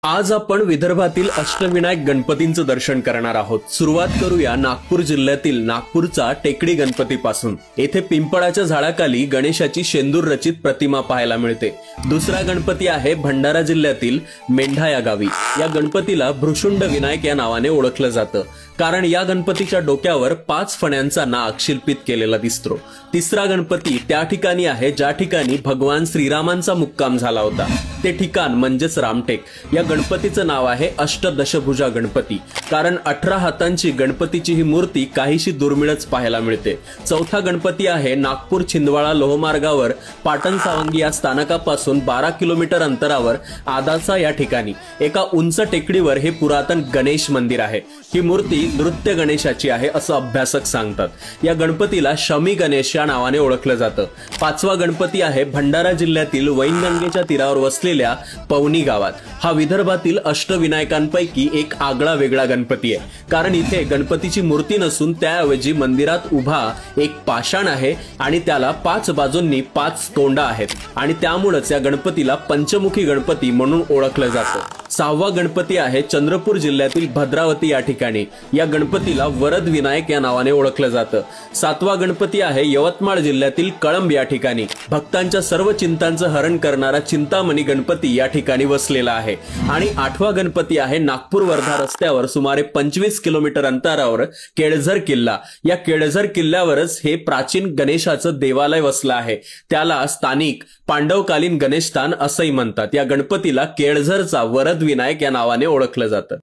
आज आपण विदर्भातील अष्टविनायक गणपतींचं दर्शन करणार आहोत। सुरुवात करूया नागपूर जिल्ह्यातील नागपूरचा टेकडी गणपतीपासून। येथे पिंपळाच्या झाडाखाली गणेशाची शेंदूर रचित प्रतिमा पाहायला मिळते। दुसरा गणपती आहे भंडारा जिल्ह्यातील मेंढा या गावी। या गणपतीला भृशुंड विनायक या नावाने ओळखलं जातं, कारण या गणपतीच्या डोक्यावर 5 फण्यांचा नाग शिल्पित केलेला दिसतो। तिसरा गणपती त्या ठिकाणी आहे ज्या ठिकाणी भगवान श्रीरामांचा मुक्काम झाला होता, ते ठिकाण म्हणजेच रामटेक। या गणपतीचं नाव आहे अष्टदशभुजा गणपती, कारण 18 हातांची गणपतीची ही मूर्ती काहीशी दुर्मिळच पाहायला मिळते। चौथा गणपती आहे नागपूर छिंदवाडा लोहमार्गावर पाटण सावंगी या स्थानकापासून 12 किलोमीटर अंतरावर आदाचा या ठिकाणी एका उंच टेकडीवर हे पुरातन गणेश मंदिर आहे। ही मूर्ती नृत्य गणेशाची आहे असं अभ्यासक सांगतात। या गणपतीला शमी गणेश या नावाने ओळखलं जातं। पाचवा गणपती आहे भंडारा जिल्ह्यातील वैनगंगेच्या तीरावर वसलेल्या पवनी गावात। हा विदर्भातील अष्टविनायकांपैकी एक आगळा वेगळा गणपती आहे, कारण इथे गणपतीची मूर्ती नसून त्याऐवजी मंदिरात उभा एक पाषाण आहे आणि त्याला 5 बाजूंनी 5 तोंडा आहेत आणि त्यामुळेच या गणपतीला पंचमुखी गणपती म्हणून ओळखलं जातं। सहावा गणपती आहे चंद्रपूर जिल्ह्यातील भद्रावती या ठिकाणी। या गणपतीला वरद विनायक या नावाने ओळखलं जातं। सातवा गणपती आहे यवतमाळ जिल्ह्यातील कळंब या ठिकाणी। भक्तांच्या सर्व चिंतांचं हरण करणारा चिंतामणी गणपती या ठिकाणी वसलेला आहे। आणि आठवा गणपती आहे नागपूर वर्धा रस्त्यावर सुमारे 25 किलोमीटर अंतरावर केळझर किल्ला। या केळझर किल्ल्यावरच हे प्राचीन गणेशाचं देवालय वसलं आहे। त्याला स्थानिक पांडवकालीन गणेशस्थान असंही म्हणतात। या गणपतीला केळझरचा वरद विनायक या नावाने ओळखलं जातं।